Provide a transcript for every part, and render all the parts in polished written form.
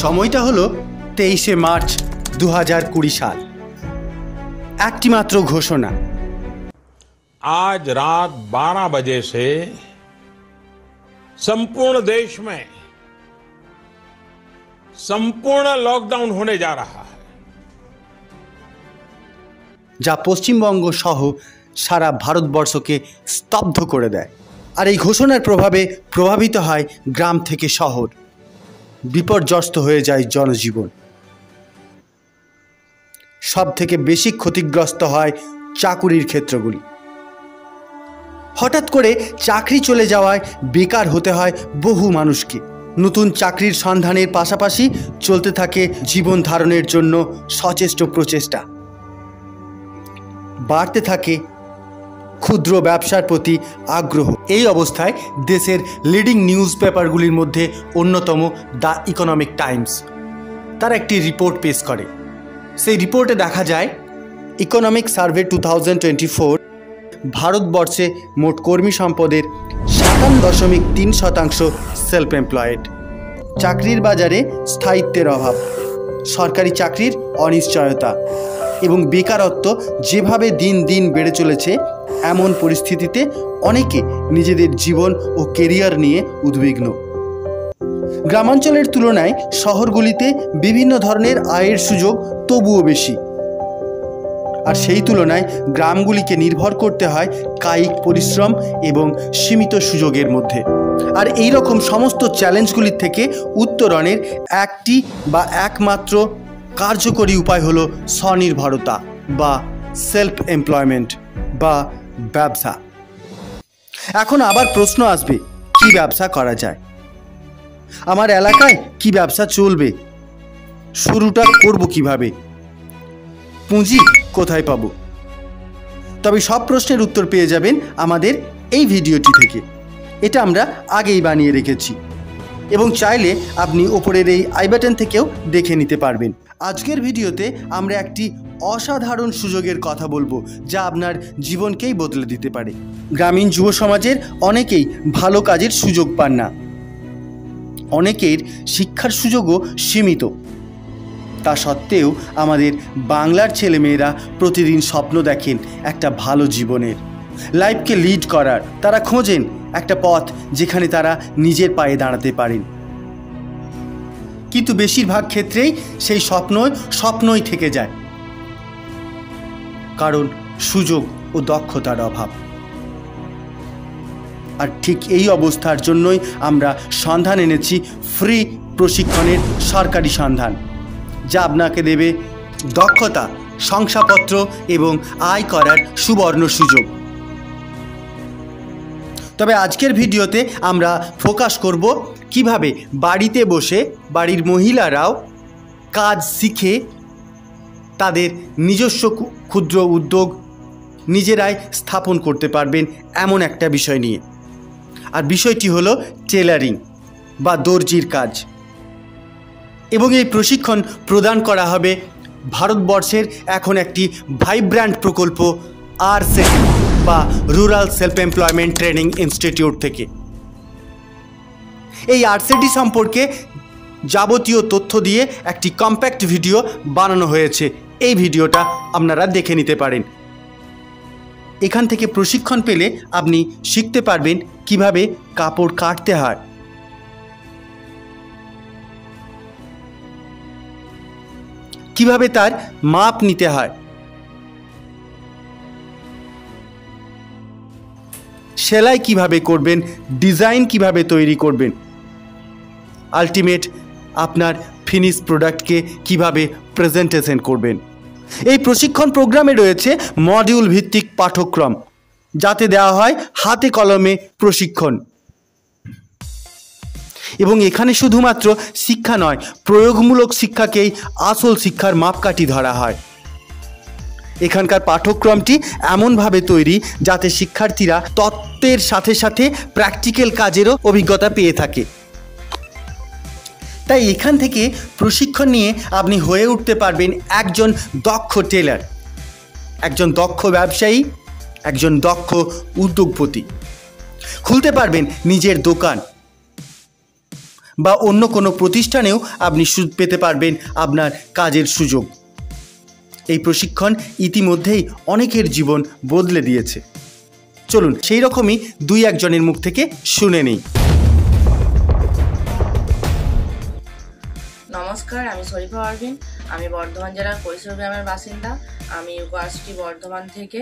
সময়টা হলো 23শে মার্চ 2020 সাল। একটি মাত্র ঘোষণা, आज रात 12 बजे से संपूर्ण देश में संपूर्ण लॉकडाउन होने जा रहा है, যা পশ্চিমবঙ্গ সহ সারা ভারতবর্ষকে স্তব্ধ করে দেয়। আর এই ঘোষণার প্রভাবে প্রভাবিত হয় গ্রাম থেকে শহর, বিপর্যস্ত হয়ে যায় জনজীবন। সব থেকে বেশি ক্ষতিগ্রস্ত হয় চাকুরির ক্ষেত্রগুলি। হঠাৎ করে চাকরি চলে যাওয়ায় বেকার হতে হয় বহু মানুষকে। নতুন চাকরির সন্ধানের পাশাপাশি চলতে থাকে জীবন ধারণের জন্য সচেষ্ট প্রচেষ্টা। বাড়তে থাকে ক্ষুদ্র ব্যবসার প্রতি আগ্রহ। এই অবস্থায় দেশের লিডিং নিউজ পেপারগুলির মধ্যে অন্যতম দ্য ইকোনমিক টাইমস তার একটি রিপোর্ট পেশ করে। সেই রিপোর্টে দেখা যায় ইকোনমিক সার্ভে 2024 ভারতবর্ষে মোট কর্মী সম্পদের 57.3% সেলফ এমপ্লয়েড। চাকরির বাজারে স্থায়িত্বের অভাব, সরকারি চাকরির অনিশ্চয়তা এবং বেকারত্ব যেভাবে দিন দিন বেড়ে চলেছে, এমন পরিস্থিতিতে অনেকে নিজেদের জীবন ও কেরিয়ার নিয়ে উদ্বিগ্ন। গ্রামাঞ্চলের তুলনায় শহরগুলিতে বিভিন্ন ধরনের আয়ের সুযোগ তবুও বেশি, আর সেই তুলনায় গ্রামগুলিকে নির্ভর করতে হয় কায়িক পরিশ্রম এবং সীমিত সুযোগের মধ্যে। আর এই রকম সমস্ত চ্যালেঞ্জগুলির থেকে উত্তরণের একটি বা একমাত্র কার্যকরী উপায় হলো স্বনির্ভরতা বা সেলফ এমপ্লয়মেন্ট বা ব্যবসা। এখন আবার প্রশ্ন আসবে, কি ব্যবসা করা যায়? আমার এলাকায় কি ব্যবসা চলবে? শুরুটা করব কিভাবে? পুঁজি কোথায় পাবো? তবে সব প্রশ্নের উত্তর পেয়ে যাবেন আমাদের এই ভিডিওটি থেকে। এটা আমরা আগেই বানিয়ে রেখেছি এবং চাইলে আপনি ওপরের এই আই বাটন থেকেও দেখে নিতে পারবেন। আজকের ভিডিওতে আমরা একটি অসাধারণ সুযোগের কথা বলবো, যা আপনার জীবনকেই বদলে দিতে পারে। গ্রামীণ যুব সমাজের অনেকেই ভালো কাজের সুযোগ পান না, অনেকের শিক্ষার সুযোগও সীমিত। তা সত্ত্বেও আমাদের বাংলার ছেলেমেয়েরা প্রতিদিন স্বপ্ন দেখেন একটা ভালো জীবনের, লাইফকে লিড করার। তারা খোঁজেন একটা পথ যেখানে তারা নিজের পায়ে দাঁড়াতে পারেন। কিন্তু বেশিরভাগ ক্ষেত্রেই সেই স্বপ্নই থেকে যায়, কারণ সুযোগ ও দক্ষতার অভাব। আর ঠিক এই অবস্থার জন্যই আমরা সন্ধান এনেছি ফ্রি প্রশিক্ষণের সরকারি সন্ধান, যা আপনাকে দেবে দক্ষতা, শংসাপত্র এবং আয় করার সুবর্ণ সুযোগ। তবে আজকের ভিডিওতে আমরা ফোকাস করব কিভাবে বাড়িতে বসে বাড়ির মহিলারাও কাজ শিখে তাদের নিজস্ব ক্ষুদ্র উদ্যোগ নিজেরাই স্থাপন করতে পারবেন, এমন একটা বিষয় নিয়ে। আর বিষয়টি হলো টেলারিং বা দর্জির কাজ। এবং এই প্রশিক্ষণ প্রদান করা হবে ভারতবর্ষের এখন একটি ভাইব্র্যান্ট প্রকল্প RSET বা rural self employment training institute থেকে। এই RSET সম্পর্কে যাবতীয় তথ্য দিয়ে একটি কম্প্যাক্ট ভিডিও বানানো হয়েছে। এই ভিডিওটা আপনারা দেখে নিতে পারেন। এখান থেকে প্রশিক্ষণ পেলে আপনি শিখতে পারবেন কিভাবে কাপড় কাটতে হয়, কিভাবে তার মাপ নিতে হয়, সেলাই কিভাবে করবেন, ডিজাইন কিভাবে তৈরি করবেন, আলটিমেট আপনার ফিনিশ প্রোডাক্টকে কিভাবে প্রেজেন্টেশন করবেন। এই প্রশিক্ষণ প্রোগ্রামে রয়েছে মডিউল ভিত্তিক পাঠ্যক্রম, যাতে দেওয়া হয় হাতে কলমে প্রশিক্ষণ। এবং এখানে শুধুমাত্র শিক্ষা নয়, প্রয়োগমূলক শিক্ষাকেই আসল শিক্ষার মাপকাঠি ধরা হয়। এখানকার পাঠ্যক্রমটি এমনভাবে তৈরি যাতে শিক্ষার্থীরা তত্ত্বের সাথে সাথে প্র্যাকটিক্যাল কাজেরও অভিজ্ঞতা পেয়ে থাকে। তাই এখান থেকে প্রশিক্ষণ নিয়ে আপনি হয়ে উঠতে পারবেন একজন দক্ষ টেলার, একজন দক্ষ ব্যবসায়ী, একজন দক্ষ উদ্যোগপতি। খুলতে পারবেন নিজের দোকান, বা অন্য কোনো প্রতিষ্ঠানেও আপনি পেতে পারবেন আপনার কাজের সুযোগ। এই প্রশিক্ষণ ইতিমধ্যেই অনেকের জীবন বদলে দিয়েছে। চলুন সেই রকমই দুই একজনের মুখ থেকে শুনে নিই। নমস্কার, আমি শরীফা পারভিন। আমি বর্ধমান জেলার কৈশোর গ্রামের বাসিন্দা। আমি ইউকোআরসিটি বর্ধমান থেকে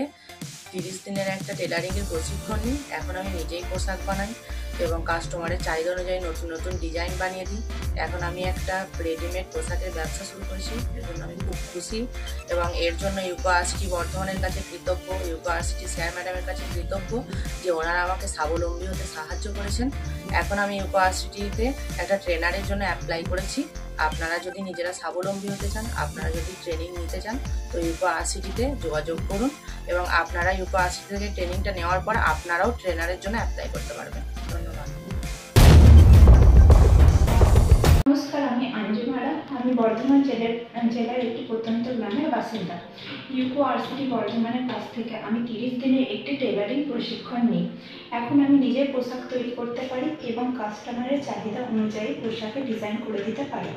30 দিনের একটা টেলারিংয়ের প্রশিক্ষণ নিই। এখন আমি নিজেই পোশাক বানাই এবং কাস্টমারের চাহিদা অনুযায়ী নতুন নতুন ডিজাইন বানিয়ে দিই। এখন আমি একটা রেডিমেড পোশাকের ব্যবসা শুরু করেছি, এর জন্য আমি খুব খুশি এবং এর জন্য ইউকোআরসিটি বর্ধমানের কাছে কৃতজ্ঞ, ইউকোআরসিটি স্যার ম্যাডামের কাছে কৃতজ্ঞ যে ওনারা আমাকে স্বাবলম্বী হতে সাহায্য করেছেন। এখন আমি ইউকোআরসিটিতে একটা ট্রেনারের জন্য অ্যাপ্লাই করেছি। আপনারা যদি নিজেরা স্বাবলম্বী হতে চান, আপনারা যদি ট্রেনিং নিতে চান, তো ইউকোআরসিটিতে যোগাযোগ করুন এবং আপনারা ইউকোআরসিটি থেকে ট্রেনিংটা নেওয়ার পর আপনারাও ট্রেনারের জন্য অ্যাপ্লাই করতে পারবেন। ধন্যবাদ। নমস্কার, আমি আঞ্জু মারা। আমি বর্ধমান জেলার একটি প্রত্যন্ত গ্রামের বাসিন্দা। ইউকোআরসিটি বর্ধমানের কাছ থেকে আমি 30 দিনের একটি টেলারিং প্রশিক্ষণ নিই। এখন আমি নিজের পোশাক তৈরি করতে পারি এবং কাস্টমারের চাহিদা অনুযায়ী পোশাকে ডিজাইন করে দিতে পারি।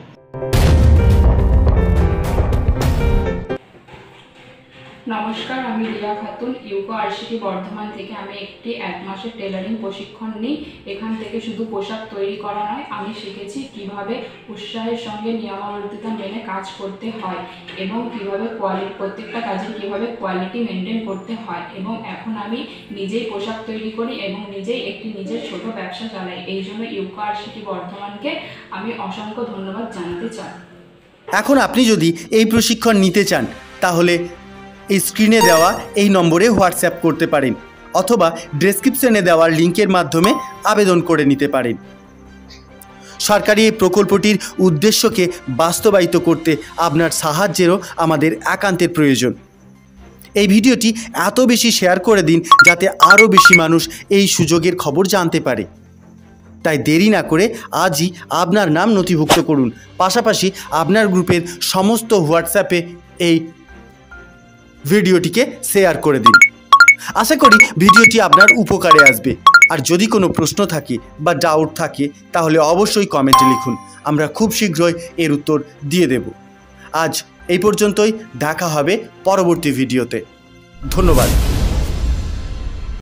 নমস্কার, আমি রিয়া খাতুন। ইউকোআরসিটি বর্ধমান থেকে আমি একটি 1 মাসের টেলারিং প্রশিক্ষণ নিই। এখান থেকে শুধু পোশাক তৈরি করা নয়, আমি শিখেছি কিভাবে উৎসাহের সঙ্গে নিয়মাবর্তিতা মেনে কাজ করতে হয় এবং কিভাবে প্রত্যেকটা কাজের কিভাবে কোয়ালিটি মেনটেন করতে হয় এবং এখন আমি নিজেই পোশাক তৈরি করি এবং নিজেই নিজের ছোট ব্যবসা চালাই। এই জন্য ইউকোআরসিটি বর্ধমানকে আমি অসংখ্য ধন্যবাদ জানাতে চাই। এখন আপনি যদি এই প্রশিক্ষণ নিতে চান তাহলে এই স্ক্রিনে দেওয়া এই নম্বরে হোয়াটসঅ্যাপ করতে পারেন অথবা ডেসক্রিপশনে দেওয়া লিঙ্কের মাধ্যমে আবেদন করে নিতে পারেন। সরকারি এই প্রকল্পটির উদ্দেশ্যকে বাস্তবায়িত করতে আপনার সাহায্যেরও আমাদের একান্তের প্রয়োজন। এই ভিডিওটি এত বেশি শেয়ার করে দিন যাতে আরও বেশি মানুষ এই সুযোগের খবর জানতে পারে। তাই দেরি না করে আজই আপনার নাম নথিভুক্ত করুন, পাশাপাশি আপনার গ্রুপের সমস্ত হোয়াটসঅ্যাপে এই ভিডিওটিকে শেয়ার করে দিন। আশা করি ভিডিওটি আপনার উপকারে আসবে। আর যদি কোনো প্রশ্ন থাকে বা ডাউট থাকে তাহলে অবশ্যই কমেন্টে লিখুন, আমরা খুব শীঘ্রই এর উত্তর দিয়ে দেব। আজ এই পর্যন্তই, দেখা হবে পরবর্তী ভিডিওতে। ধন্যবাদ।